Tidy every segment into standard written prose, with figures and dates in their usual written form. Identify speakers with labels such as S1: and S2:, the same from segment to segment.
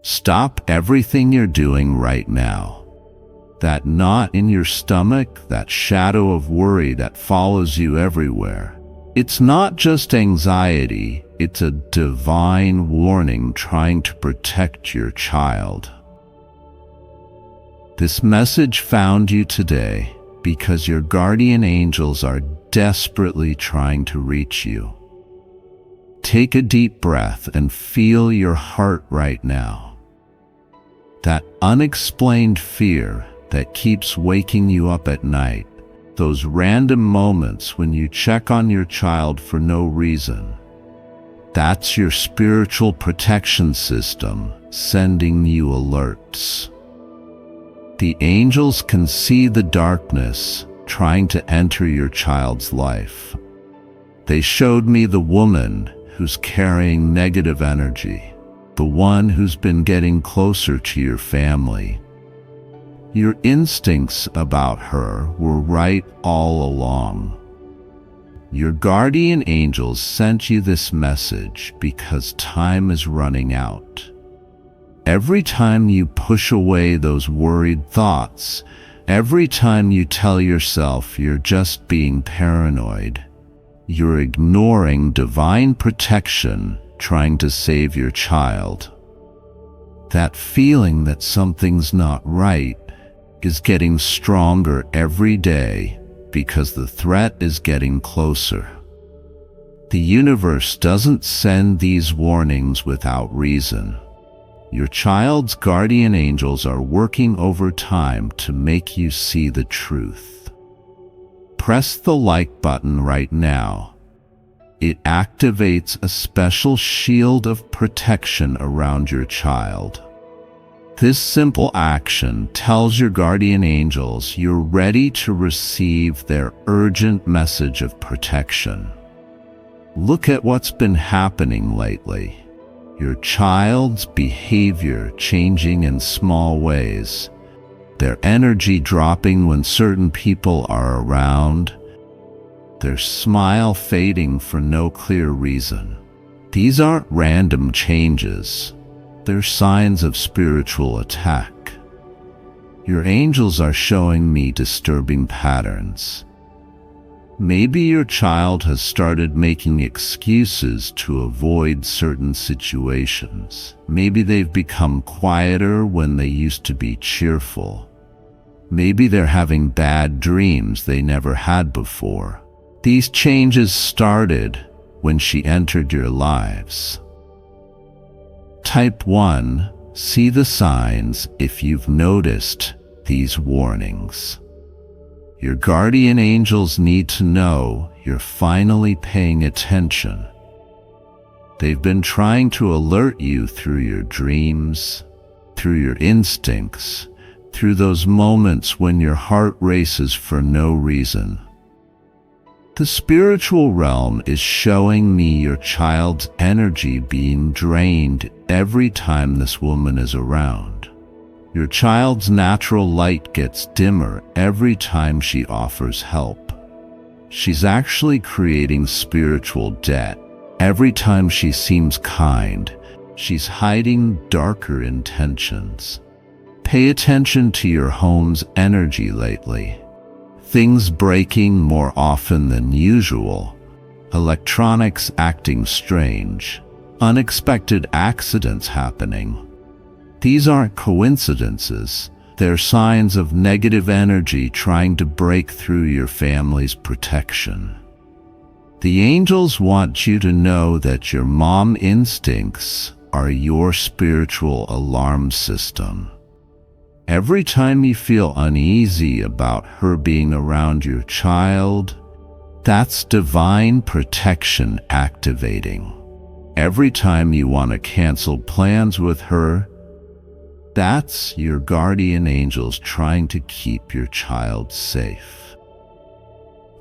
S1: Stop everything you're doing right now. That knot in your stomach, that shadow of worry that follows you everywhere. It's not just anxiety, it's a divine warning trying to protect your child. This message found you today because your guardian angels are desperately trying to reach you. Take a deep breath and feel your heart right now. That unexplained fear that keeps waking you up at night, those random moments when you check on your child for no reason. That's your spiritual protection system sending you alerts. The angels can see the darkness trying to enter your child's life. They showed me the woman who's carrying negative energy, the one who's been getting closer to your family. Your instincts about her were right all along. Your guardian angels sent you this message because time is running out. Every time you push away those worried thoughts, every time you tell yourself you're just being paranoid, you're ignoring divine protection trying to save your child. That feeling that something's not right is getting stronger every day because the threat is getting closer. The universe doesn't send these warnings without reason. Your child's guardian angels are working overtime to make you see the truth. Press the like button right now. It activates a special shield of protection around your child. This simple action tells your guardian angels you're ready to receive their urgent message of protection. Look at what's been happening lately. Your child's behavior changing in small ways, their energy dropping when certain people are around, their smile fading for no clear reason. These aren't random changes. They're signs of spiritual attack. Your angels are showing me disturbing patterns. Maybe your child has started making excuses to avoid certain situations. Maybe they've become quieter when they used to be cheerful. Maybe they're having bad dreams they never had before. These changes started when she entered your lives. Type 1. See the signs if you've noticed these warnings. Your guardian angels need to know you're finally paying attention. They've been trying to alert you through your dreams, through your instincts, through those moments when your heart races for no reason. The spiritual realm is showing me your child's energy being drained every time this woman is around. Your child's natural light gets dimmer every time she offers help. She's actually creating spiritual debt. Every time she seems kind, she's hiding darker intentions. Pay attention to your home's energy lately. Things breaking more often than usual, electronics acting strange, unexpected accidents happening. These aren't coincidences. They're signs of negative energy trying to break through your family's protection. The angels want you to know that your mom instincts are your spiritual alarm system. Every time you feel uneasy about her being around your child, that's divine protection activating. Every time you want to cancel plans with her, that's your guardian angels trying to keep your child safe.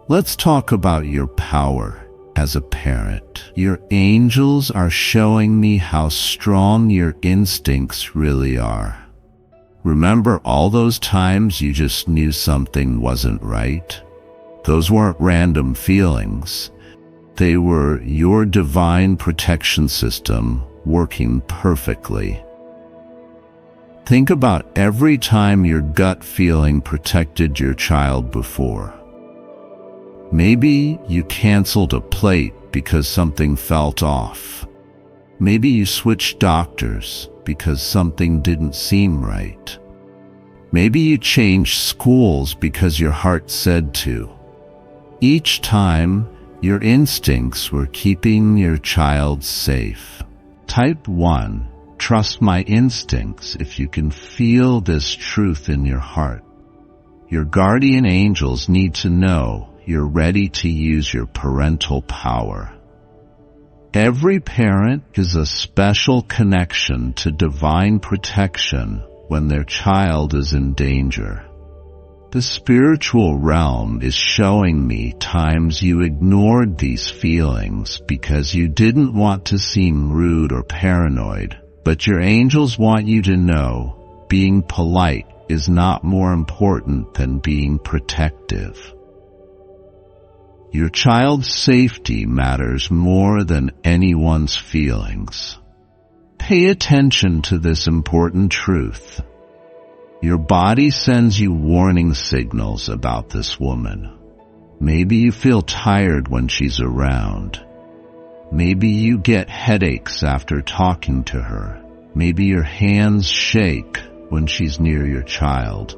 S1: Let's talk about your power as a parent. Your angels are showing me how strong your instincts really are. Remember all those times you just knew something wasn't right? Those weren't random feelings. They were your divine protection system working perfectly. Think about every time your gut feeling protected your child before. Maybe you canceled a plate because something felt off. Maybe you switched doctors because something didn't seem right. Maybe you changed schools because your heart said to. Each time, your instincts were keeping your child safe. Type 1. Trust my instincts if you can feel this truth in your heart. Your guardian angels need to know you're ready to use your parental power. Every parent is a special connection to divine protection when their child is in danger. The spiritual realm is showing me times you ignored these feelings because you didn't want to seem rude or paranoid, but your angels want you to know being polite is not more important than being protective. Your child's safety matters more than anyone's feelings. Pay attention to this important truth. Your body sends you warning signals about this woman. Maybe you feel tired when she's around. Maybe you get headaches after talking to her. Maybe your hands shake when she's near your child.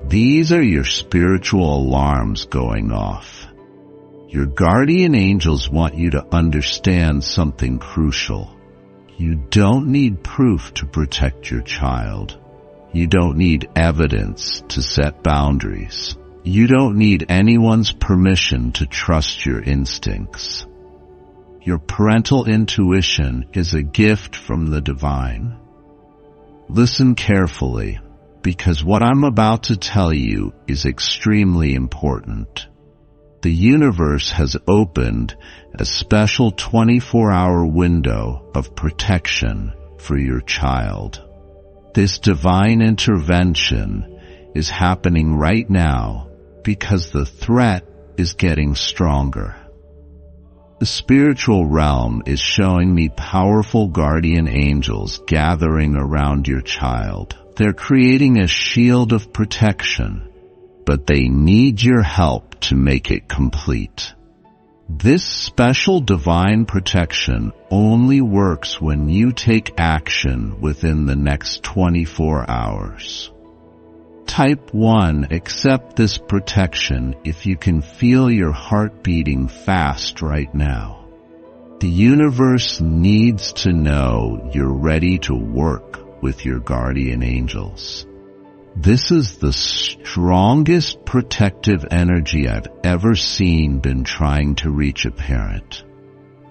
S1: These are your spiritual alarms going off. Your guardian angels want you to understand something crucial. You don't need proof to protect your child. You don't need evidence to set boundaries. You don't need anyone's permission to trust your instincts. Your parental intuition is a gift from the divine. Listen carefully, because what I'm about to tell you is extremely important. The universe has opened a special 24-hour window of protection for your child. This divine intervention is happening right now because the threat is getting stronger. The spiritual realm is showing me powerful guardian angels gathering around your child. They're creating a shield of protection, but they need your help to make it complete. This special divine protection only works when you take action within the next 24 hours. Type 1. Accept this protection if you can feel your heart beating fast right now. The universe needs to know you're ready to work with your guardian angels. This is the strongest protective energy I've ever seen been trying to reach a parent.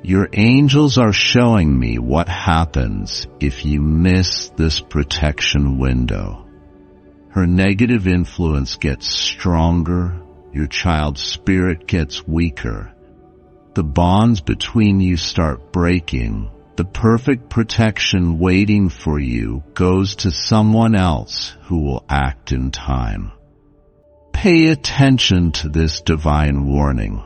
S1: Your angels are showing me what happens if you miss this protection window. Her negative influence gets stronger, your child's spirit gets weaker. The bonds between you start breaking. The perfect protection waiting for you goes to someone else who will act in time. Pay attention to this divine warning.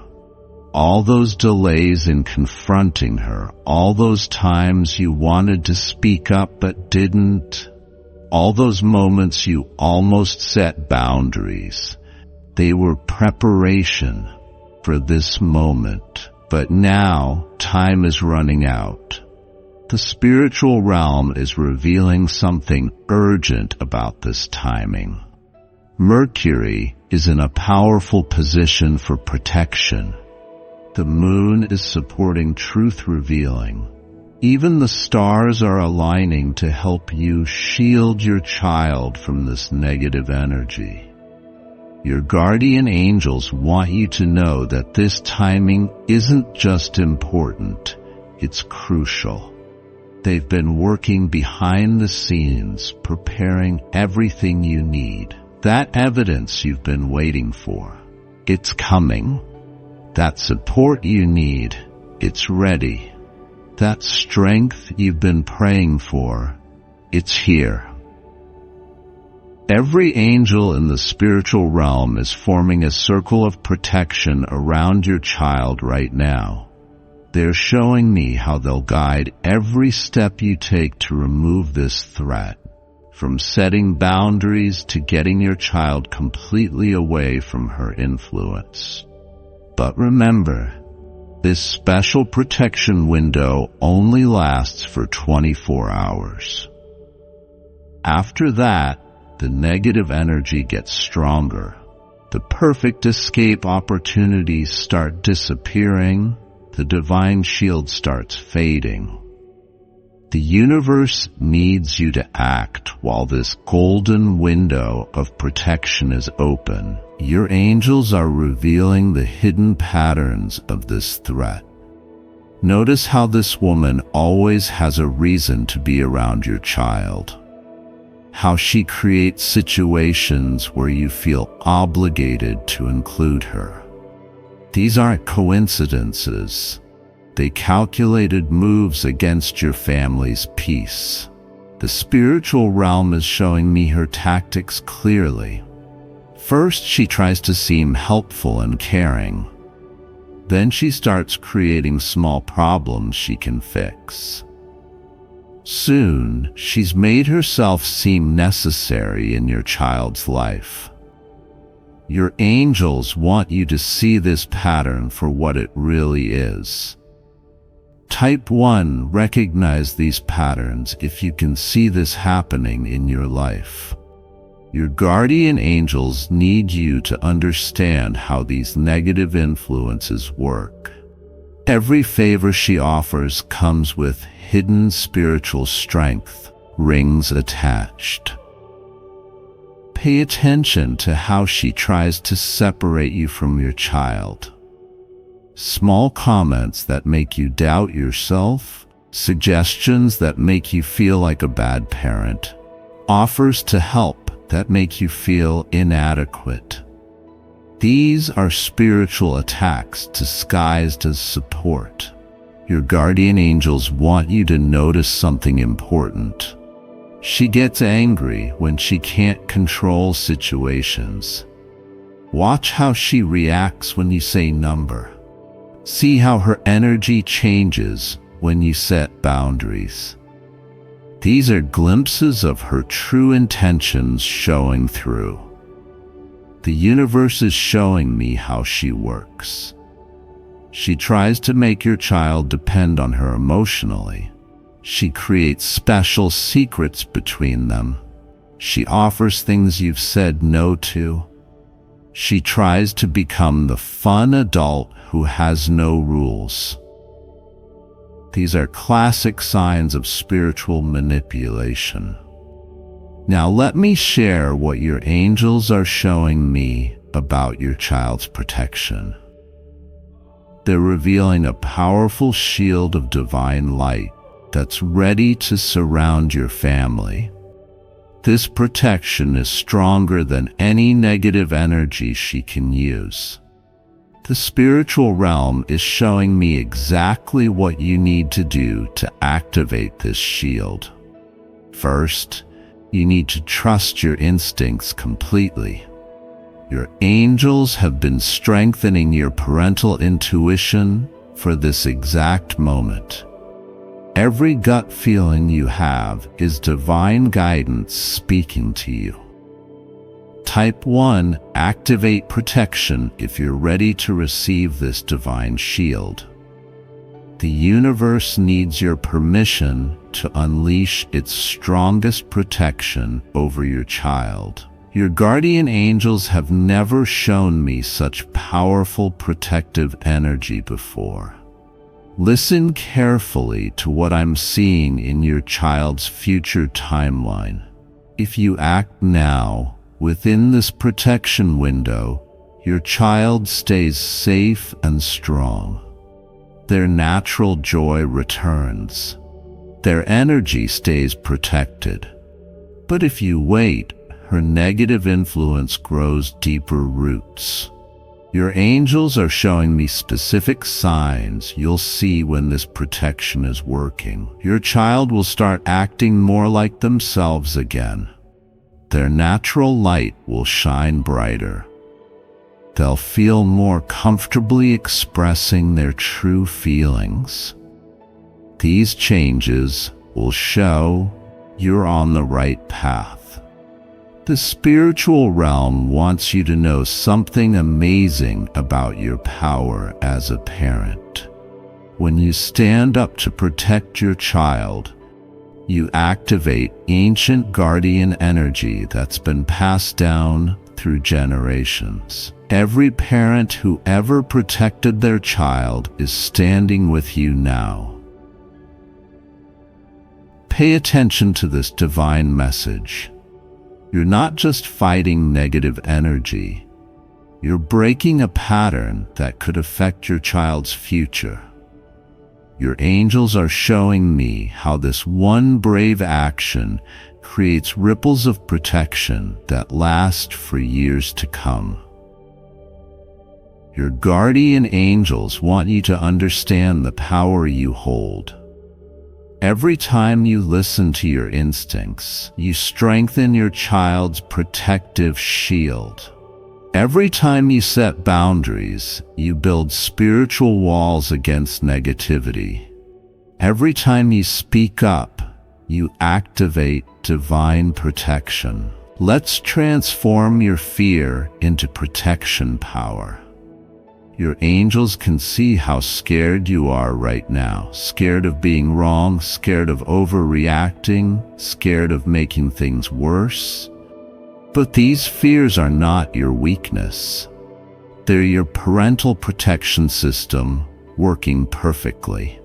S1: All those delays in confronting her, all those times you wanted to speak up but didn't, all those moments you almost set boundaries, they were preparation for this moment. But now, time is running out. The spiritual realm is revealing something urgent about this timing. Mercury is in a powerful position for protection. The moon is supporting truth revealing. Even the stars are aligning to help you shield your child from this negative energy. Your guardian angels want you to know that this timing isn't just important, it's crucial. They've been working behind the scenes, preparing everything you need. That evidence you've been waiting for, it's coming. That support you need, it's ready. That strength you've been praying for, it's here. Every angel in the spiritual realm is forming a circle of protection around your child right now. They're showing me how they'll guide every step you take to remove this threat, from setting boundaries to getting your child completely away from her influence. But remember, this special protection window only lasts for 24 hours. After that, the negative energy gets stronger. The perfect escape opportunities start disappearing. The divine shield starts fading. The universe needs you to act while this golden window of protection is open. Your angels are revealing the hidden patterns of this threat. Notice how this woman always has a reason to be around your child. How she creates situations where you feel obligated to include her. These aren't coincidences. They calculated moves against your family's peace. The spiritual realm is showing me her tactics clearly. First, she tries to seem helpful and caring. Then she starts creating small problems she can fix. Soon, she's made herself seem necessary in your child's life. Your angels want you to see this pattern for what it really is. Type 1, recognize these patterns if you can see this happening in your life. Your guardian angels need you to understand how these negative influences work. Every favor she offers comes with hidden spiritual strength, rings attached. Pay attention to how she tries to separate you from your child. Small comments that make you doubt yourself, suggestions that make you feel like a bad parent, offers to help that make you feel inadequate. These are spiritual attacks disguised as support. Your guardian angels want you to notice something important. She gets angry when she can't control situations. Watch how she reacts when you say number. See how her energy changes when you set boundaries. These are glimpses of her true intentions showing through. The universe is showing me how she works. She tries to make your child depend on her emotionally. She creates special secrets between them. She offers things you've said no to. She tries to become the fun adult who has no rules. These are classic signs of spiritual manipulation. Now let me share what your angels are showing me about your child's protection. They're revealing a powerful shield of divine light that's ready to surround your family. This protection is stronger than any negative energy she can use. The spiritual realm is showing me exactly what you need to do to activate this shield. First, you need to trust your instincts completely. Your angels have been strengthening your parental intuition for this exact moment. Every gut feeling you have is divine guidance speaking to you. Type 1, activate protection if you're ready to receive this divine shield. The universe needs your permission to unleash its strongest protection over your child. Your guardian angels have never shown me such powerful protective energy before. Listen carefully to what I'm seeing in your child's future timeline. If you act now, within this protection window, your child stays safe and strong. Their natural joy returns. Their energy stays protected. But if you wait, her negative influence grows deeper roots. Your angels are showing me specific signs you'll see when this protection is working. Your child will start acting more like themselves again. Their natural light will shine brighter. they'll feel more comfortably expressing their true feelings. These changes will show you're on the right path. The spiritual realm wants you to know something amazing about your power as a parent. When you stand up to protect your child, you activate ancient guardian energy that's been passed down through generations. Every parent who ever protected their child is standing with you now. Pay attention to this divine message. You're not just fighting negative energy. You're breaking a pattern that could affect your child's future. Your angels are showing me how this one brave action creates ripples of protection that last for years to come. Your guardian angels want you to understand the power you hold. Every time you listen to your instincts, you strengthen your child's protective shield. Every time you set boundaries, you build spiritual walls against negativity. Every time you speak up, you activate divine protection. Let's transform your fear into protection power. Your angels can see how scared you are right now. Scared of being wrong, scared of overreacting, scared of making things worse. But these fears are not your weakness. They're your parental protection system working perfectly.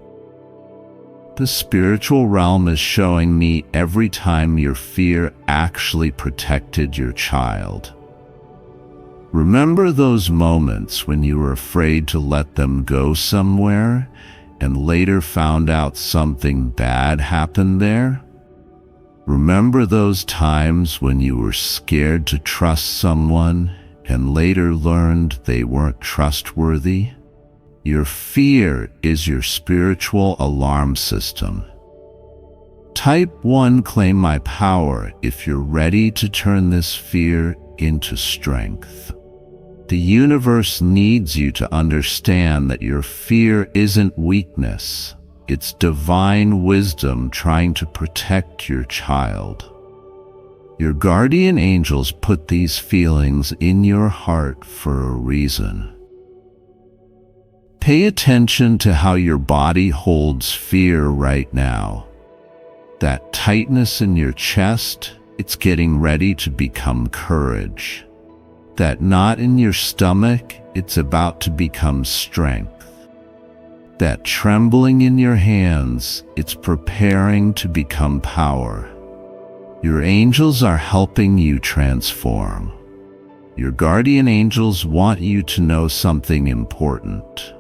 S1: The spiritual realm is showing me every time your fear actually protected your child. Remember those moments when you were afraid to let them go somewhere and later found out something bad happened there? Remember those times when you were scared to trust someone and later learned they weren't trustworthy? Your fear is your spiritual alarm system. Type 1, claim my power if you're ready to turn this fear into strength. The universe needs you to understand that your fear isn't weakness. It's divine wisdom trying to protect your child. Your guardian angels put these feelings in your heart for a reason. Pay attention to how your body holds fear right now. That tightness in your chest, it's getting ready to become courage. That knot in your stomach, it's about to become strength. That trembling in your hands, it's preparing to become power. Your angels are helping you transform. Your guardian angels want you to know something important.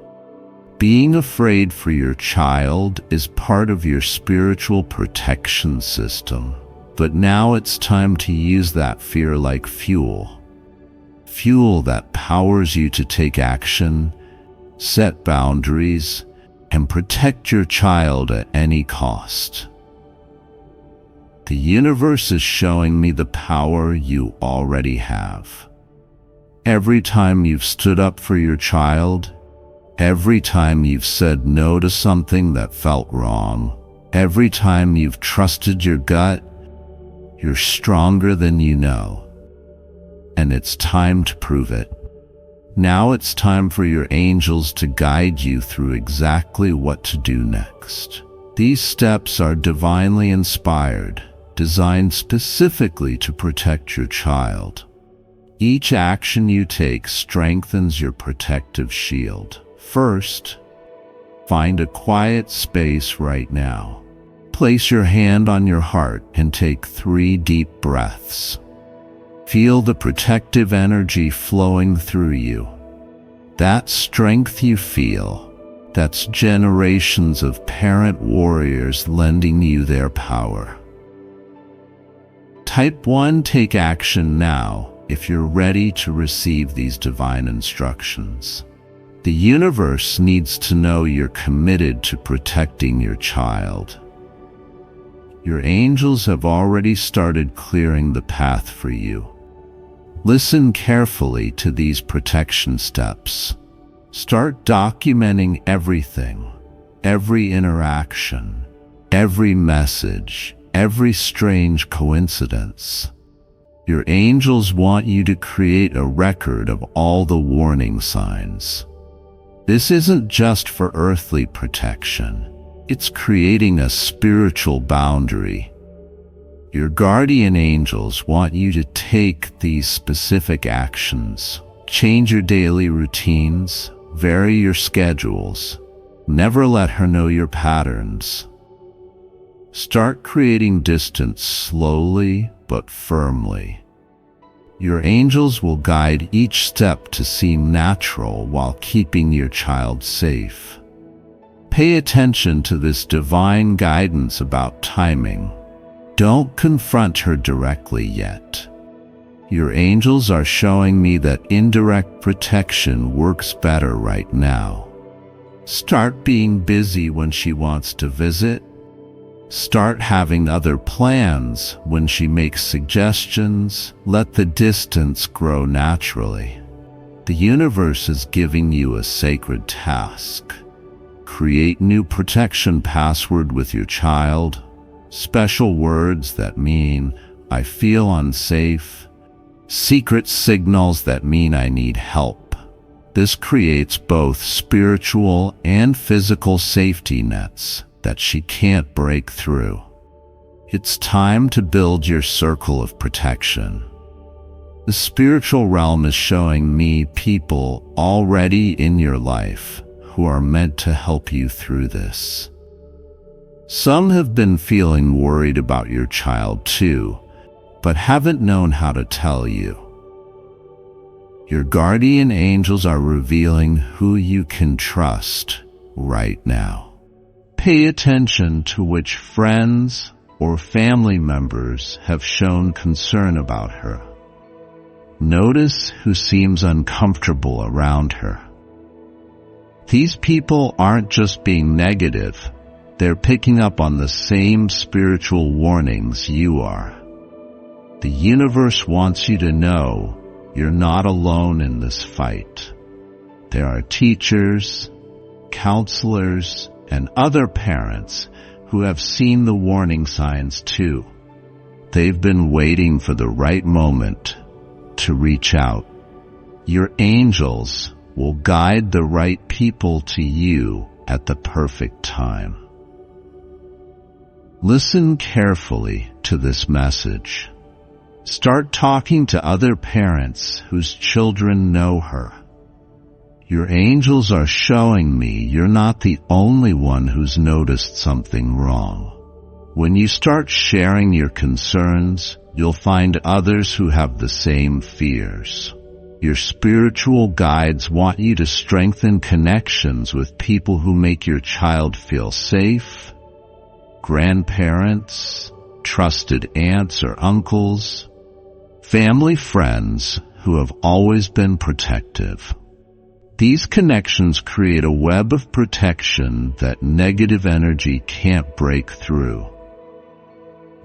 S1: Being afraid for your child is part of your spiritual protection system. But now it's time to use that fear like fuel. Fuel that powers you to take action, set boundaries, and protect your child at any cost. The universe is showing me the power you already have. Every time you've stood up for your child, every time you've said no to something that felt wrong, every time you've trusted your gut, you're stronger than you know. And it's time to prove it. Now it's time for your angels to guide you through exactly what to do next. These steps are divinely inspired, designed specifically to protect your child. Each action you take strengthens your protective shield. First, find a quiet space right now. Place your hand on your heart and take 3 deep breaths. Feel the protective energy flowing through you. That strength you feel, that's generations of parent warriors lending you their power. Type 1, take action now if you're ready to receive these divine instructions. The universe needs to know you're committed to protecting your child. Your angels have already started clearing the path for you. Listen carefully to these protection steps. Start documenting everything, every interaction, every message, every strange coincidence. Your angels want you to create a record of all the warning signs. This isn't just for earthly protection. It's creating a spiritual boundary. Your guardian angels want you to take these specific actions. Change your daily routines, vary your schedules. Never let her know your patterns. Start creating distance slowly but firmly. Your angels will guide each step to seem natural while keeping your child safe. Pay attention to this divine guidance about timing. Don't confront her directly yet. Your angels are showing me that indirect protection works better right now. Start being busy when she wants to visit. Start having other plans when she makes suggestions. Let the distance grow naturally. The universe is giving you a sacred task. Create new protection password with your child. Special words that mean, I feel unsafe. Secret signals that mean I need help. This creates both spiritual and physical safety nets that she can't break through. It's time to build your circle of protection. The spiritual realm is showing me people already in your life who are meant to help you through this. Some have been feeling worried about your child too, but haven't known how to tell you. Your guardian angels are revealing who you can trust right now. Pay attention to which friends or family members have shown concern about her. Notice who seems uncomfortable around her. These people aren't just being negative, they're picking up on the same spiritual warnings you are. The universe wants you to know you're not alone in this fight. There are teachers, counselors, and other parents who have seen the warning signs too. They've been waiting for the right moment to reach out. Your angels will guide the right people to you at the perfect time. Listen carefully to this message. Start talking to other parents whose children know her. Your angels are showing me you're not the only one who's noticed something wrong. When you start sharing your concerns, you'll find others who have the same fears. Your spiritual guides want you to strengthen connections with people who make your child feel safe, grandparents, trusted aunts or uncles, family friends who have always been protective. These connections create a web of protection that negative energy can't break through.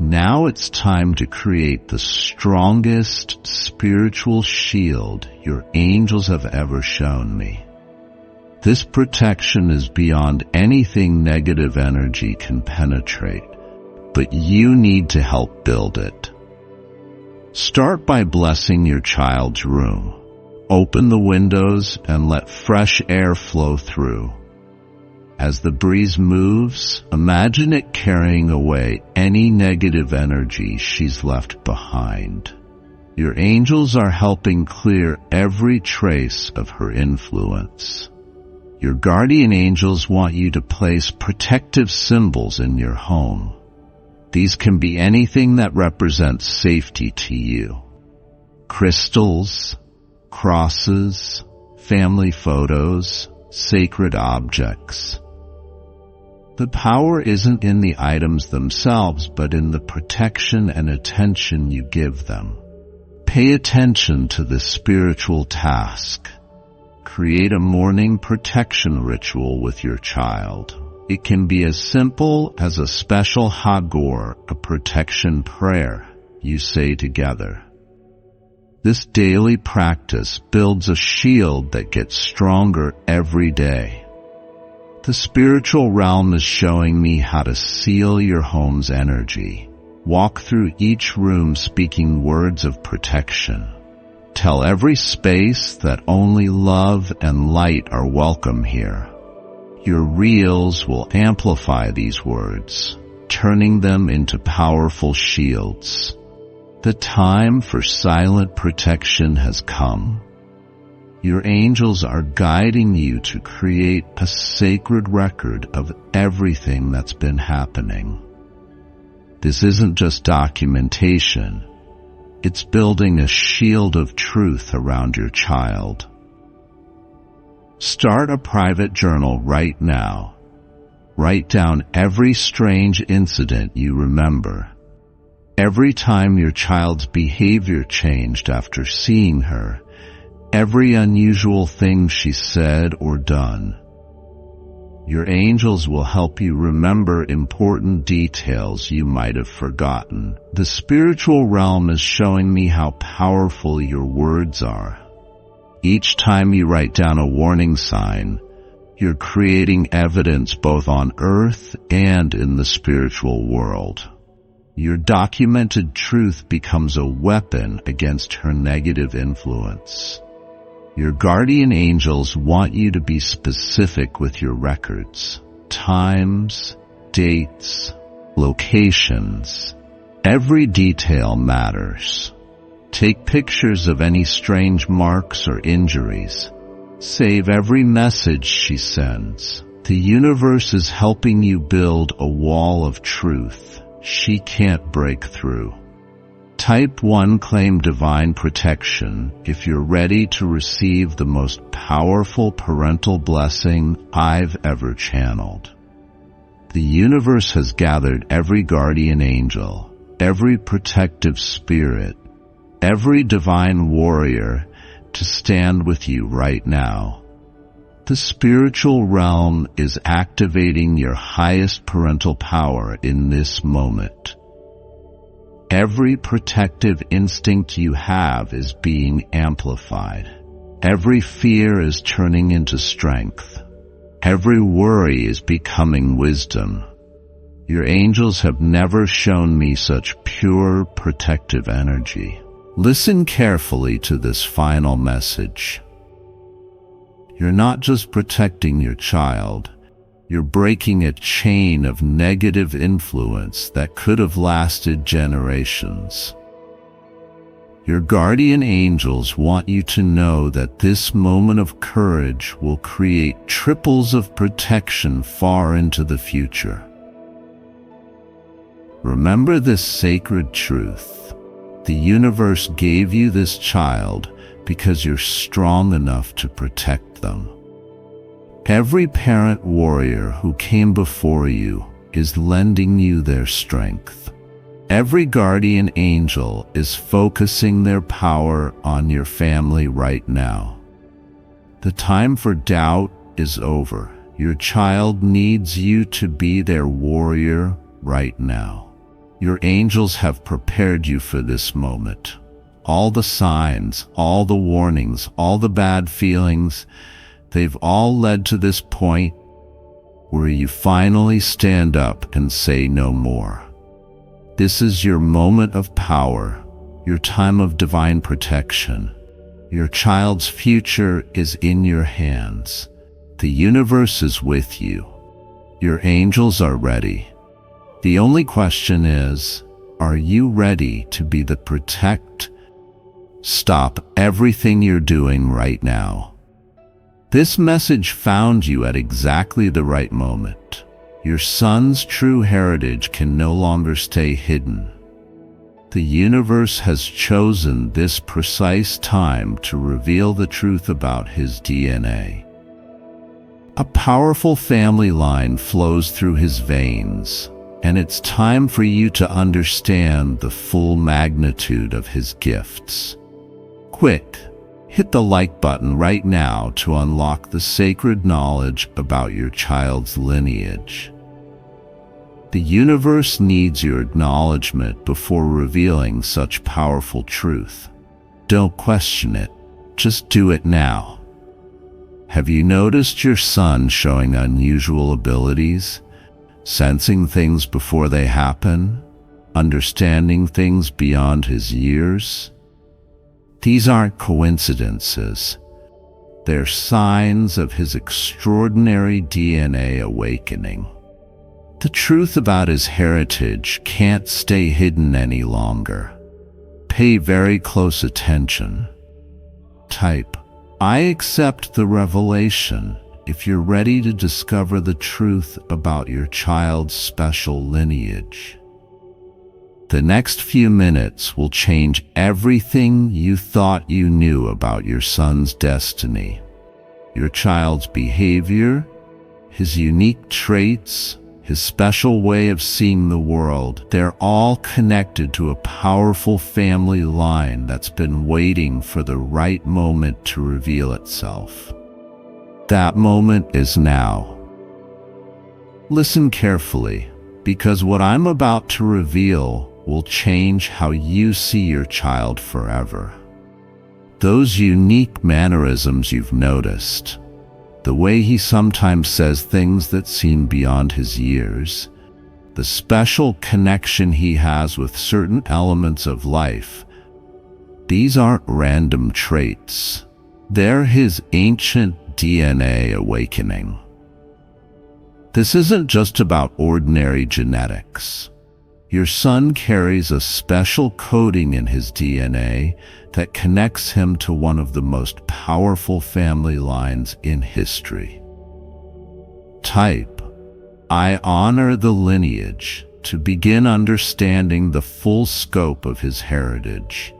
S1: Now it's time to create the strongest spiritual shield your angels have ever shown me. This protection is beyond anything negative energy can penetrate, but you need to help build it. Start by blessing your child's room. Open the windows and let fresh air flow through. As the breeze moves, imagine it carrying away any negative energy she's left behind. Your angels are helping clear every trace of her influence. Your guardian angels want you to place protective symbols in your home. These can be anything that represents safety to you. Crystals, crosses, family photos, sacred objects. The power isn't in the items themselves, but in the protection and attention you give them. Pay attention to this spiritual task. Create a morning protection ritual with your child. It can be as simple as a special Hagor, a protection prayer you say together. This daily practice builds a shield that gets stronger every day. The spiritual realm is showing me how to seal your home's energy. Walk through each room speaking words of protection. Tell every space that only love and light are welcome here. Your reels will amplify these words, turning them into powerful shields. The time for silent protection has come. Your angels are guiding you to create a sacred record of everything that's been happening. This isn't just documentation. It's building a shield of truth around your child. Start a private journal right now. Write down every strange incident you remember. Every time your child's behavior changed after seeing her. Every unusual thing she said or done. Your angels will help you remember important details you might have forgotten. The spiritual realm is showing me how powerful your words are. Each time you write down a warning sign, you're creating evidence both on earth and in the spiritual world. Your documented truth becomes a weapon against her negative influence. Your guardian angels want you to be specific with your records, times, dates, locations. Every detail matters. Take pictures of any strange marks or injuries. Save every message she sends. The universe is helping you build a wall of truth she can't break through. Type 1, claim divine protection if you're ready to receive the most powerful parental blessing I've ever channeled. The universe has gathered every guardian angel, every protective spirit, every divine warrior to stand with you right now. The spiritual realm is activating your highest parental power in this moment. Every protective instinct you have is being amplified. Every fear is turning into strength. Every worry is becoming wisdom. Your angels have never shown me such pure protective energy. Listen carefully to this final message. You're not just protecting your child. You're breaking a chain of negative influence that could have lasted generations. Your guardian angels want you to know that this moment of courage will create triples of protection far into the future. Remember this sacred truth. The universe gave you this child because you're strong enough to protect them. Every parent warrior who came before you is lending you their strength. Every guardian angel is focusing their power on your family right now. The time for doubt is over. Your child needs you to be their warrior right now. Your angels have prepared you for this moment. All the signs, all the warnings, all the bad feelings, they've all led to this point where you finally stand up and say no more. This is your moment of power, your time of divine protection. Your child's future is in your hands. The universe is with you. Your angels are ready. The only question is, are you ready to be the protect? Stop everything you're doing right now. This message found you at exactly the right moment. Your son's true heritage can no longer stay hidden. The universe has chosen this precise time to reveal the truth about his DNA. A powerful family line flows through his veins, and it's time for you to understand the full magnitude of his gifts. Quick, hit the like button right now to unlock the sacred knowledge about your child's lineage. The universe needs your acknowledgement before revealing such powerful truth. Don't question it. Just do it now. Have you noticed your son showing unusual abilities? Sensing things before they happen? Understanding things beyond his years? These aren't coincidences. They're signs of his extraordinary DNA awakening. The truth about his heritage can't stay hidden any longer. Pay very close attention. Type, "I accept the revelation," if you're ready to discover the truth about your child's special lineage. The next few minutes will change everything you thought you knew about your son's destiny. Your child's behavior, his unique traits, his special way of seeing the world, they're all connected to a powerful family line that's been waiting for the right moment to reveal itself. That moment is now. Listen carefully, because what I'm about to reveal will change how you see your child forever. Those unique mannerisms you've noticed, the way he sometimes says things that seem beyond his years, the special connection he has with certain elements of life, these aren't random traits. They're his ancient DNA awakening. This isn't just about ordinary genetics. Your son carries a special coding in his DNA that connects him to one of the most powerful family lines in history. Type, "I honor the lineage," to begin understanding the full scope of his heritage.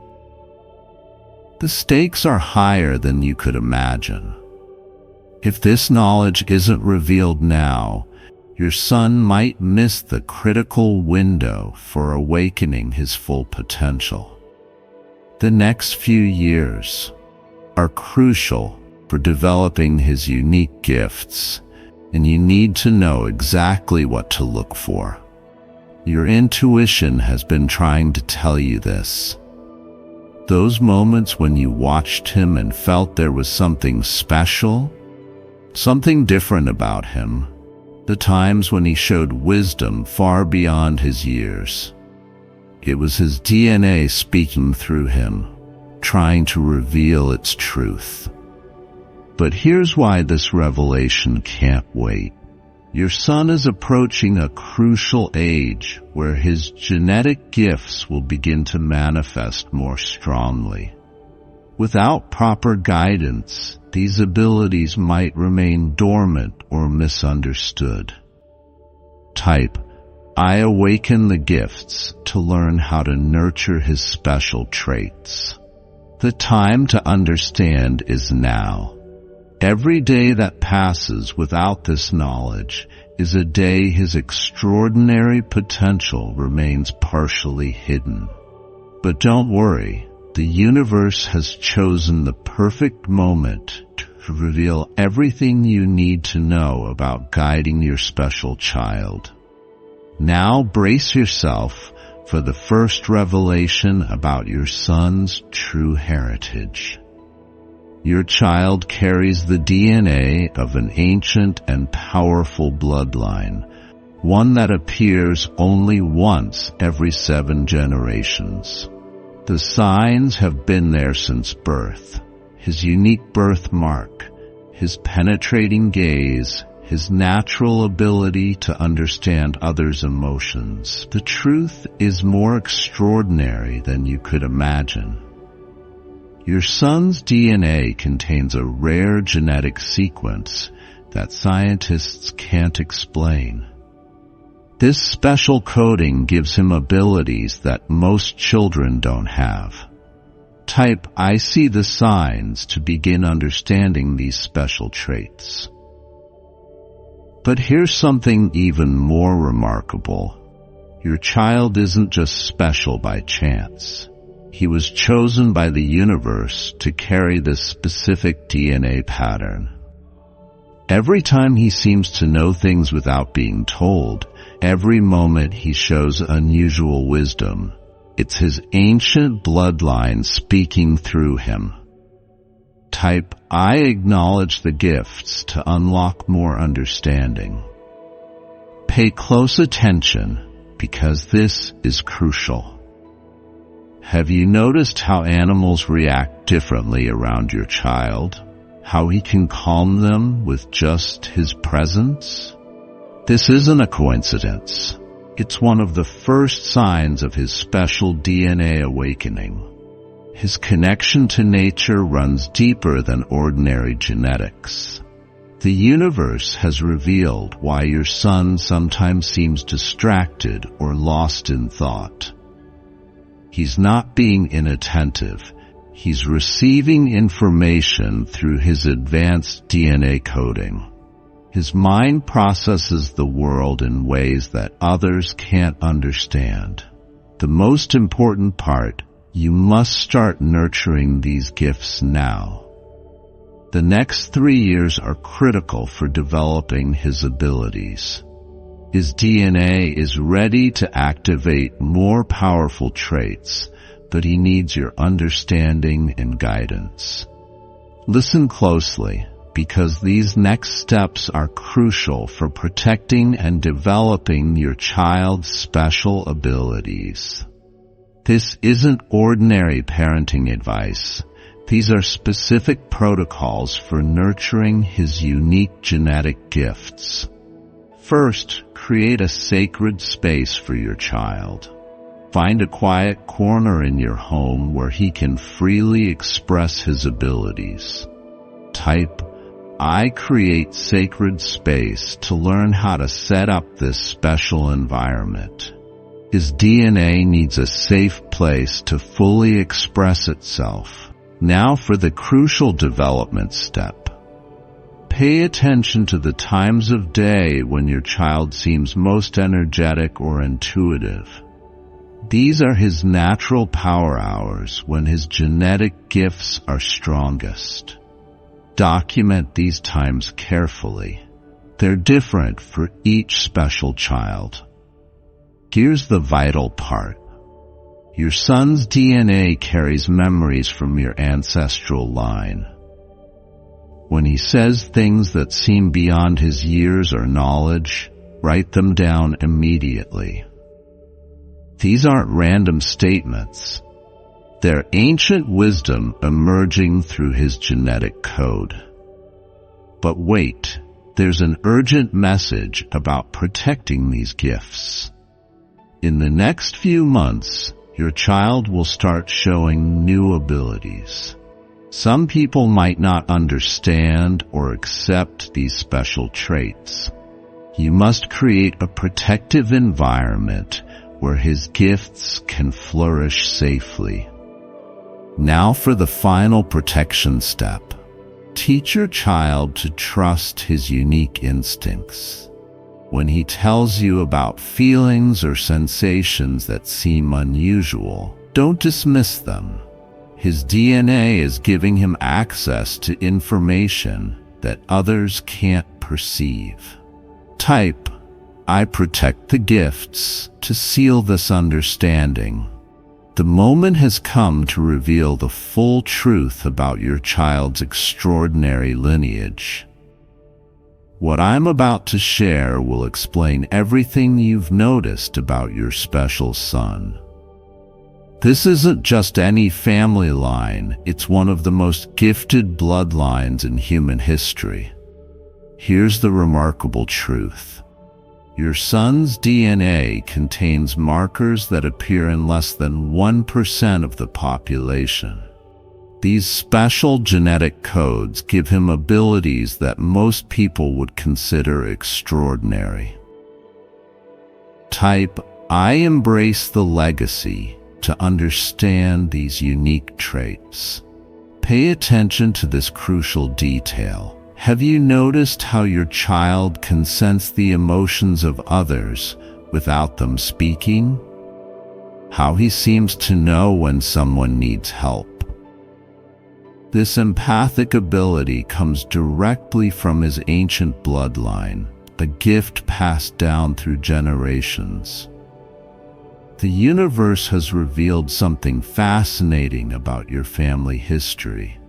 S1: The stakes are higher than you could imagine. If this knowledge isn't revealed now, your son might miss the critical window for awakening his full potential. The next few years are crucial for developing his unique gifts, and you need to know exactly what to look for. Your intuition has been trying to tell you this. Those moments when you watched him and felt there was something special, something different about him, the times when he showed wisdom far beyond his years. It was his DNA speaking through him, trying to reveal its truth. But here's why this revelation can't wait. Your son is approaching a crucial age where his genetic gifts will begin to manifest more strongly. Without proper guidance, these abilities might remain dormant or misunderstood. Type, "I awaken the gifts to learn how to nurture his special traits." The time to understand is now. Every day that passes without this knowledge is a day his extraordinary potential remains partially hidden. But don't worry, the universe has chosen the perfect moment to reveal everything you need to know about guiding your special child. Now brace yourself for the first revelation about your son's true heritage. Your child carries the DNA of an ancient and powerful bloodline, one that appears only once every 7 generations. The signs have been there since birth. His unique birthmark, his penetrating gaze, his natural ability to understand others' emotions. The truth is more extraordinary than you could imagine. Your son's DNA contains a rare genetic sequence that scientists can't explain. This special coding gives him abilities that most children don't have. Type, "I see the signs," to begin understanding these special traits. But here's something even more remarkable. Your child isn't just special by chance. He was chosen by the universe to carry this specific DNA pattern. Every time he seems to know things without being told, every moment he shows unusual wisdom, It's his ancient bloodline speaking through him. Type, I acknowledge the gifts to unlock more understanding. Pay close attention because this is crucial. Have you noticed how animals react differently around your child? How he can calm them with just his presence? This isn't a coincidence. It's one of the first signs of his special DNA awakening. His connection to nature runs deeper than ordinary genetics. The universe has revealed why your son sometimes seems distracted or lost in thought. He's not being inattentive. He's receiving information through his advanced DNA coding. His mind processes the world in ways that others can't understand. The most important part, you must start nurturing these gifts now. The next 3 years are critical for developing his abilities. His DNA is ready to activate more powerful traits, but he needs your understanding and guidance. Listen closely, because these next steps are crucial for protecting and developing your child's special abilities. This isn't ordinary parenting advice. These are specific protocols for nurturing his unique genetic gifts. First, create a sacred space for your child. Find a quiet corner in your home where he can freely express his abilities. Type, I create sacred space to learn how to set up this special environment. His DNA needs a safe place to fully express itself. Now for the crucial development step. Pay attention to the times of day when your child seems most energetic or intuitive. These are his natural power hours when his genetic gifts are strongest. Document these times carefully. They're different for each special child. Here's the vital part. Your son's DNA carries memories from your ancestral line. When he says things that seem beyond his years or knowledge, write them down immediately. These aren't random statements. They're ancient wisdom emerging through his genetic code. But wait, there's an urgent message about protecting these gifts. In the next few months, your child will start showing new abilities. Some people might not understand or accept these special traits. You must create a protective environment where his gifts can flourish safely. Now for the final protection step. Teach your child to trust his unique instincts. When he tells you about feelings or sensations that seem unusual, don't dismiss them. His DNA is giving him access to information that others can't perceive. Type, I protect the gifts to seal this understanding. The moment has come to reveal the full truth about your child's extraordinary lineage. What I'm about to share will explain everything you've noticed about your special son. This isn't just any family line, it's one of the most gifted bloodlines in human history. Here's the remarkable truth. Your son's DNA contains markers that appear in less than 1% of the population. These special genetic codes give him abilities that most people would consider extraordinary. Type, I embrace the legacy to understand these unique traits. Pay attention to this crucial detail. Have you noticed how your child can sense the emotions of others without them speaking? How he seems to know when someone needs help. This empathic ability comes directly from his ancient bloodline, the gift passed down through generations. The universe has revealed something fascinating about your family history.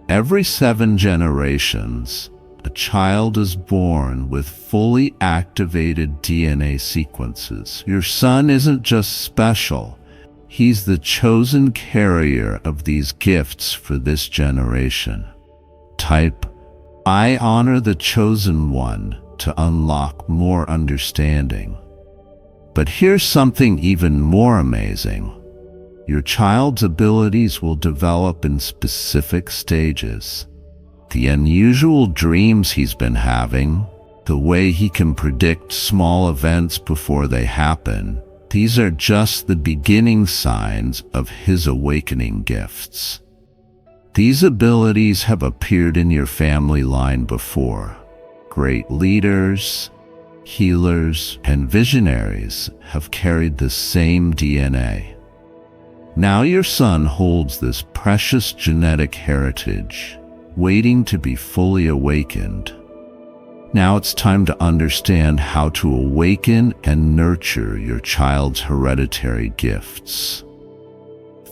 S1: Every 7 generations, a child is born with fully activated DNA sequences. Your son isn't just special, he's the chosen carrier of these gifts for this generation. Type, I honor the chosen one to unlock more understanding. But here's something even more amazing. Your child's abilities will develop in specific stages. The unusual dreams he's been having, the way he can predict small events before they happen, these are just the beginning signs of his awakening gifts. These abilities have appeared in your family line before. Great leaders, healers, and visionaries have carried the same DNA. Now your son holds this precious genetic heritage, waiting to be fully awakened. Now it's time to understand how to awaken and nurture your child's hereditary gifts.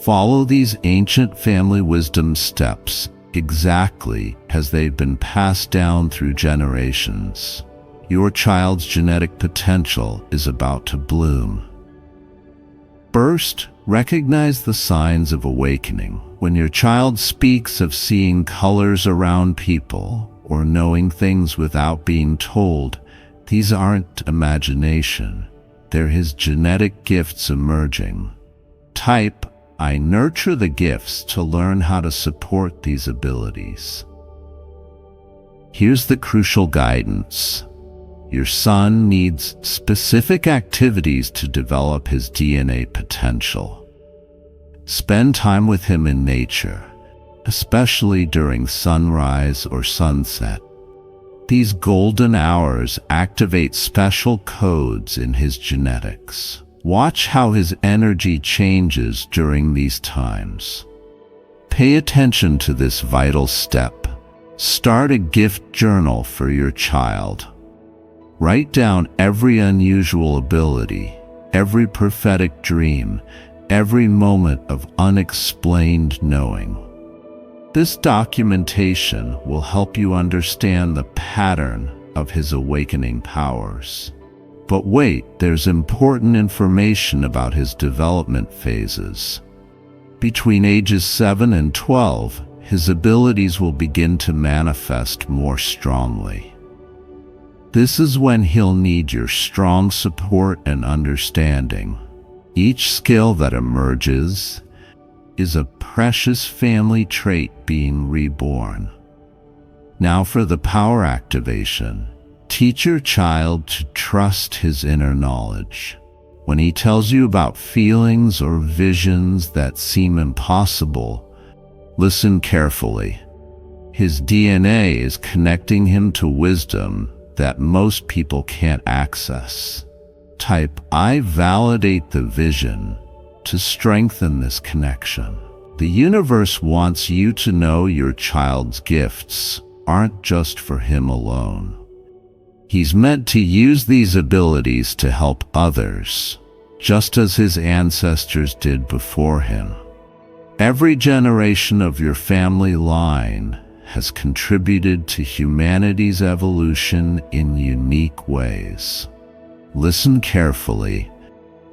S1: Follow these ancient family wisdom steps exactly as they've been passed down through generations. Your child's genetic potential is about to bloom. First, recognize the signs of awakening. When your child speaks of seeing colors around people or knowing things without being told, these aren't imagination. They're his genetic gifts emerging. Type, I nurture the gifts to learn how to support these abilities. Here's the crucial guidance. Your son needs specific activities to develop his DNA potential. Spend time with him in nature, especially during sunrise or sunset. These golden hours activate special codes in his genetics. Watch how his energy changes during these times. Pay attention to this vital step. Start a gift journal for your child. Write down every unusual ability, every prophetic dream, every moment of unexplained knowing. This documentation will help you understand the pattern of his awakening powers. But wait, there's important information about his development phases. Between ages 7 and 12, his abilities will begin to manifest more strongly. This is when he'll need your strong support and understanding. Each skill that emerges is a precious family trait being reborn. Now for the power activation. Teach your child to trust his inner knowledge. When he tells you about feelings or visions that seem impossible, listen carefully. His DNA is connecting him to wisdom that most people can't access. Type, I validate the vision to strengthen this connection. The universe wants you to know your child's gifts aren't just for him alone. He's meant to use these abilities to help others, just as his ancestors did before him. Every generation of your family line has contributed to humanity's evolution in unique ways. Listen carefully,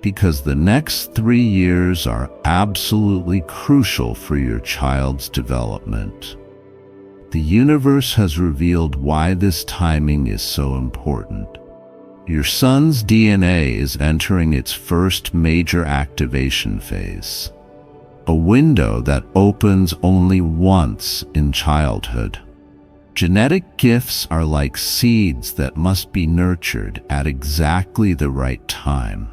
S1: because the next 3 years are absolutely crucial for your child's development. The universe has revealed why this timing is so important. Your son's DNA is entering its first major activation phase, a window that opens only once in childhood. Genetic gifts are like seeds that must be nurtured at exactly the right time.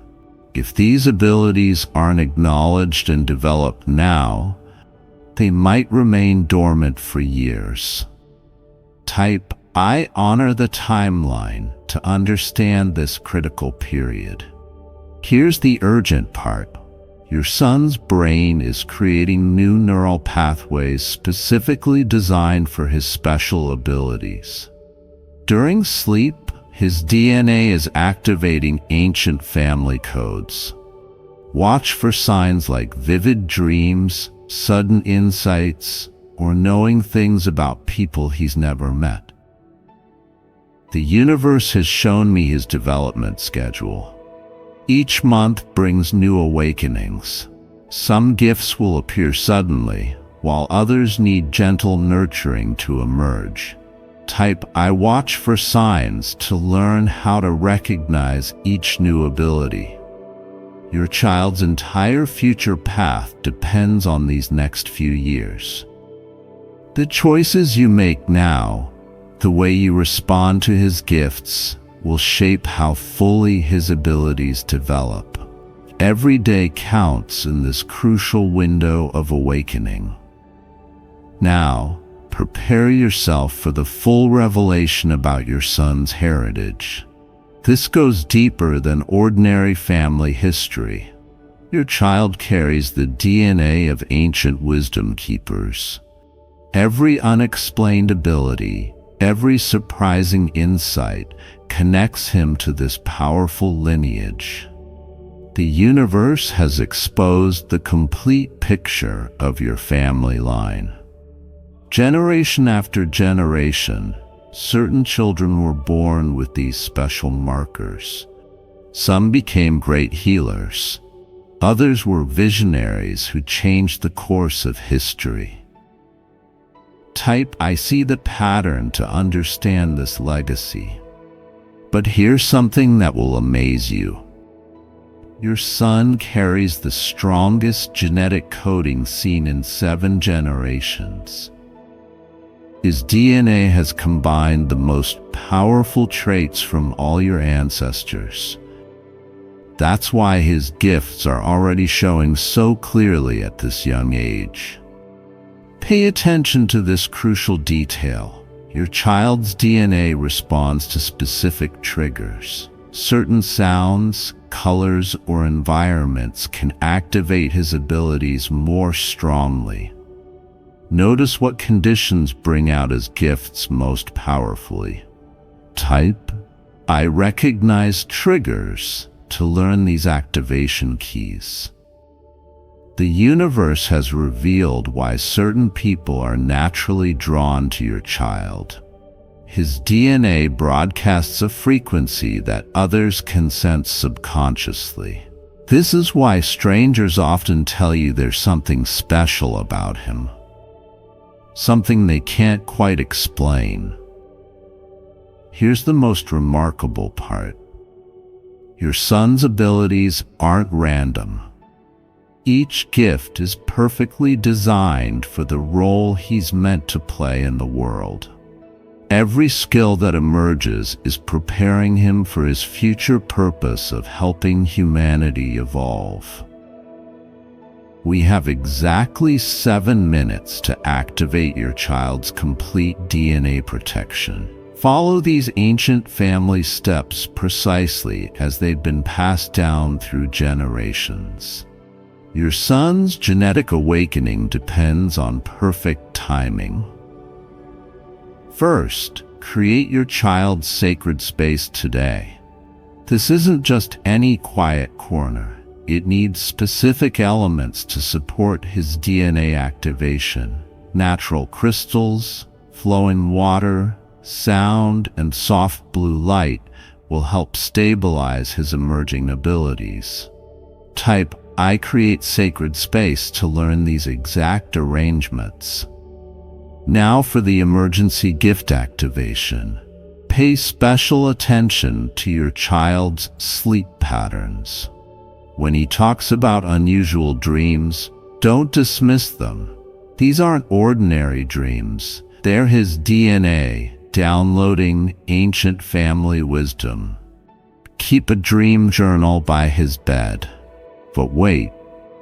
S1: If these abilities aren't acknowledged and developed now, they might remain dormant for years. Type, I honor the timeline to understand this critical period. Here's the urgent part. Your son's brain is creating new neural pathways specifically designed for his special abilities. During sleep, his DNA is activating ancient family codes. Watch for signs like vivid dreams, sudden insights, or knowing things about people he's never met. The universe has shown me his development schedule. Each month brings new awakenings. Some gifts will appear suddenly, while others need gentle nurturing to emerge. Type I watch for signs to learn how to recognize each new ability. Your child's entire future path depends on these next few years. The choices you make now, the way you respond to his gifts, will shape how fully his abilities develop. Every day counts in this crucial window of awakening. Now, prepare yourself for the full revelation about your son's heritage. This goes deeper than ordinary family history. Your child carries the DNA of ancient wisdom keepers. Every unexplained ability, every surprising insight connects him to this powerful lineage. The universe has exposed the complete picture of your family line. Generation after generation, certain children were born with these special markers. Some became great healers. Others were visionaries who changed the course of history. Type I see the pattern to understand this legacy. But here's something that will amaze you. Your son carries the strongest genetic coding seen in 7 generations. His DNA has combined the most powerful traits from all your ancestors. That's why his gifts are already showing so clearly at this young age. Pay attention to this crucial detail. Your child's DNA responds to specific triggers. Certain sounds, colors, or environments can activate his abilities more strongly. Notice what conditions bring out his gifts most powerfully. Type I recognize triggers to learn these activation keys. The universe has revealed why certain people are naturally drawn to your child. His DNA broadcasts a frequency that others can sense subconsciously. This is why strangers often tell you there's something special about him. Something they can't quite explain. Here's the most remarkable part. Your son's abilities aren't random. Each gift is perfectly designed for the role he's meant to play in the world. Every skill that emerges is preparing him for his future purpose of helping humanity evolve. We have exactly 7 minutes to activate your child's complete DNA protection. Follow these ancient family steps precisely as they've been passed down through generations. Your son's genetic awakening depends on perfect timing. First, create your child's sacred space today. This isn't just any quiet corner. It needs specific elements to support his DNA activation. Natural crystals, flowing water, sound, and soft blue light will help stabilize his emerging abilities. Type I create sacred space to learn these exact arrangements. Now for the emergency gift activation. Pay special attention to your child's sleep patterns. When he talks about unusual dreams, don't dismiss them. These aren't ordinary dreams. They're his DNA, downloading ancient family wisdom. Keep a dream journal by his bed. But wait,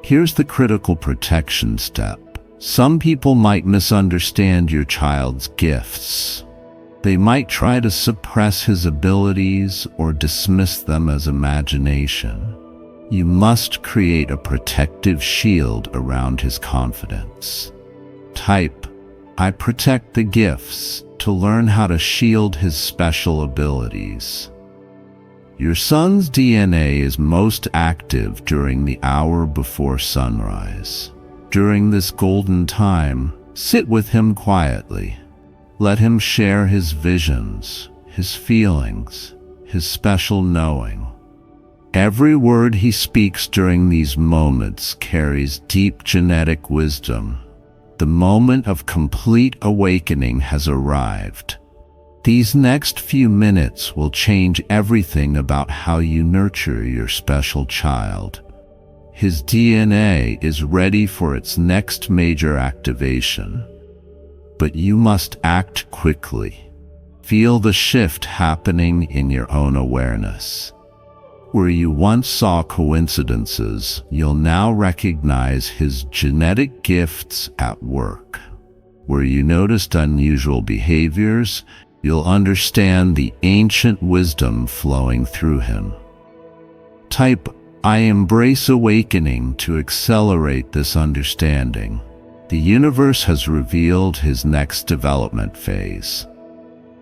S1: here's the critical protection step. Some people might misunderstand your child's gifts. They might try to suppress his abilities or dismiss them as imagination. You must create a protective shield around his confidence. Type I protect the gifts to learn how to shield his special abilities. Your son's DNA is most active during the hour before sunrise. During this golden time, sit with him quietly. Let him share his visions, his feelings, his special knowing. Every word he speaks during these moments carries deep genetic wisdom. The moment of complete awakening has arrived. These next few minutes will change everything about how you nurture your special child. His DNA is ready for its next major activation. But you must act quickly. Feel the shift happening in your own awareness. Where you once saw coincidences, you'll now recognize his genetic gifts at work. Where you noticed unusual behaviors, you'll understand the ancient wisdom flowing through him. Type, "I embrace awakening" to accelerate this understanding. The universe has revealed his next development phase.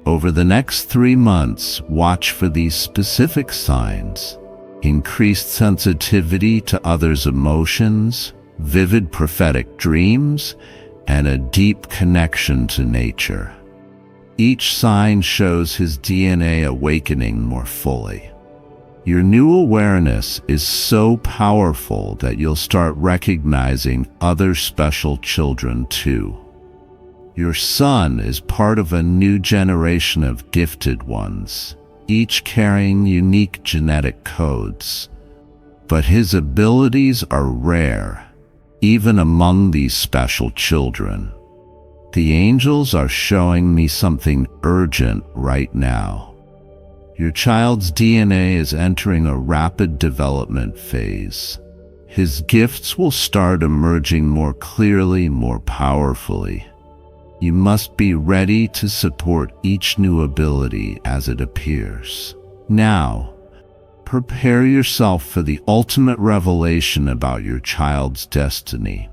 S1: Over the next 3 months, watch for these specific signs: increased sensitivity to others' emotions, vivid prophetic dreams, and a deep connection to nature. Each sign shows his DNA awakening more fully. Your new awareness is so powerful that you'll start recognizing other special children too. Your son is part of a new generation of gifted ones, each carrying unique genetic codes. But his abilities are rare, even among these special children. The angels are showing me something urgent right now. Your child's DNA is entering a rapid development phase. His gifts will start emerging more clearly, more powerfully. You must be ready to support each new ability as it appears. Now, prepare yourself for the ultimate revelation about your child's destiny.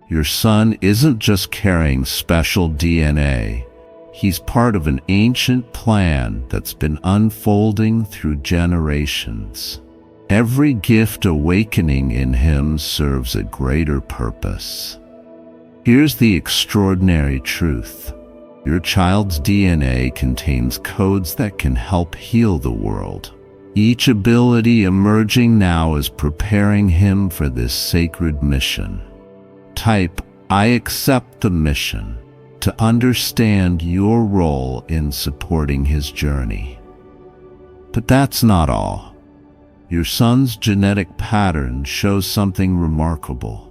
S1: Your son isn't just carrying special DNA. He's part of an ancient plan that's been unfolding through generations. Every gift awakening in him serves a greater purpose. Here's the extraordinary truth. Your child's DNA contains codes that can help heal the world. Each ability emerging now is preparing him for this sacred mission. Type, "I accept the mission," to understand your role in supporting his journey. But that's not all. Your son's genetic pattern shows something remarkable.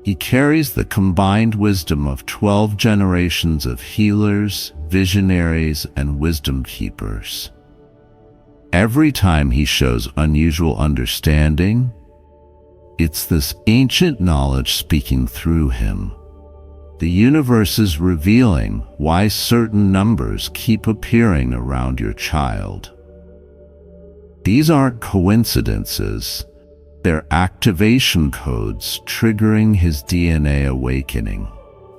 S1: He carries the combined wisdom of 12 generations of healers, visionaries, and wisdom keepers. Every time he shows unusual understanding, it's this ancient knowledge speaking through him. The universe is revealing why certain numbers keep appearing around your child. These aren't coincidences. They're activation codes triggering his DNA awakening.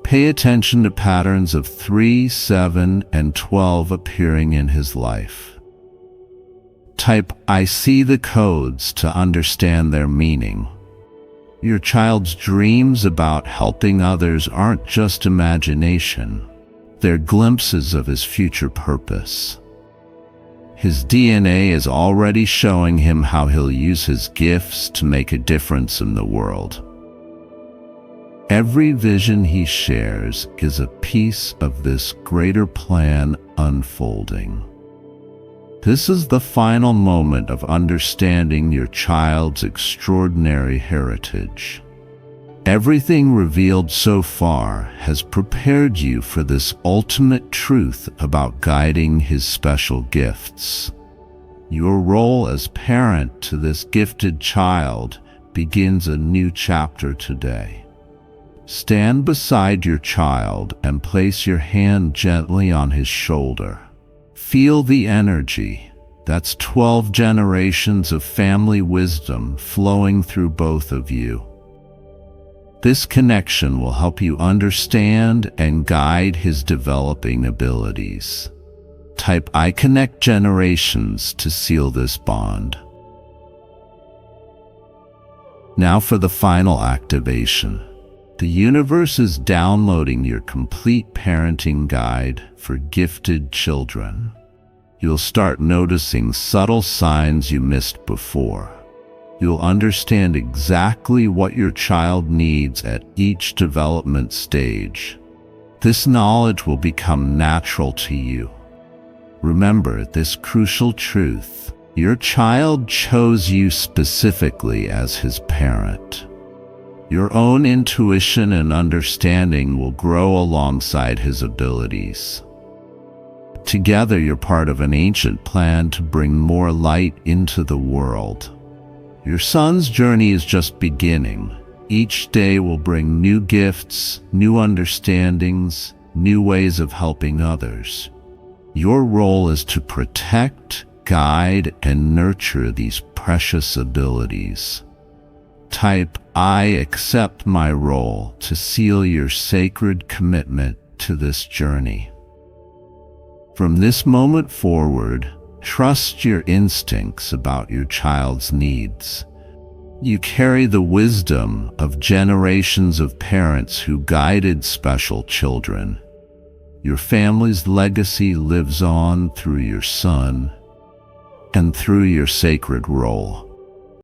S1: Pay attention to patterns of 3, 7, and 12 appearing in his life. Type, "I see the codes" to understand their meaning. Your child's dreams about helping others aren't just imagination. They're glimpses of his future purpose. His DNA is already showing him how he'll use his gifts to make a difference in the world. Every vision he shares is a piece of this greater plan unfolding. This is the final moment of understanding your child's extraordinary heritage. Everything revealed so far has prepared you for this ultimate truth about guiding his special gifts. Your role as parent to this gifted child begins a new chapter today. Stand beside your child and place your hand gently on his shoulder. Feel the energy. That's 12 generations of family wisdom flowing through both of you. This connection will help you understand and guide his developing abilities. Type I connect generations to seal this bond. Now for the final activation. The universe is downloading your complete parenting guide for gifted children. You'll start noticing subtle signs you missed before. You'll understand exactly what your child needs at each development stage. This knowledge will become natural to you. Remember this crucial truth: your child chose you specifically as his parent. Your own intuition and understanding will grow alongside his abilities. Together, you're part of an ancient plan to bring more light into the world. Your son's journey is just beginning. Each day will bring new gifts, new understandings, new ways of helping others. Your role is to protect, guide, and nurture these precious abilities. Type I accept my role to seal your sacred commitment to this journey. From this moment forward, trust your instincts about your child's needs. You carry the wisdom of generations of parents who guided special children. Your family's legacy lives on through your son and through your sacred role.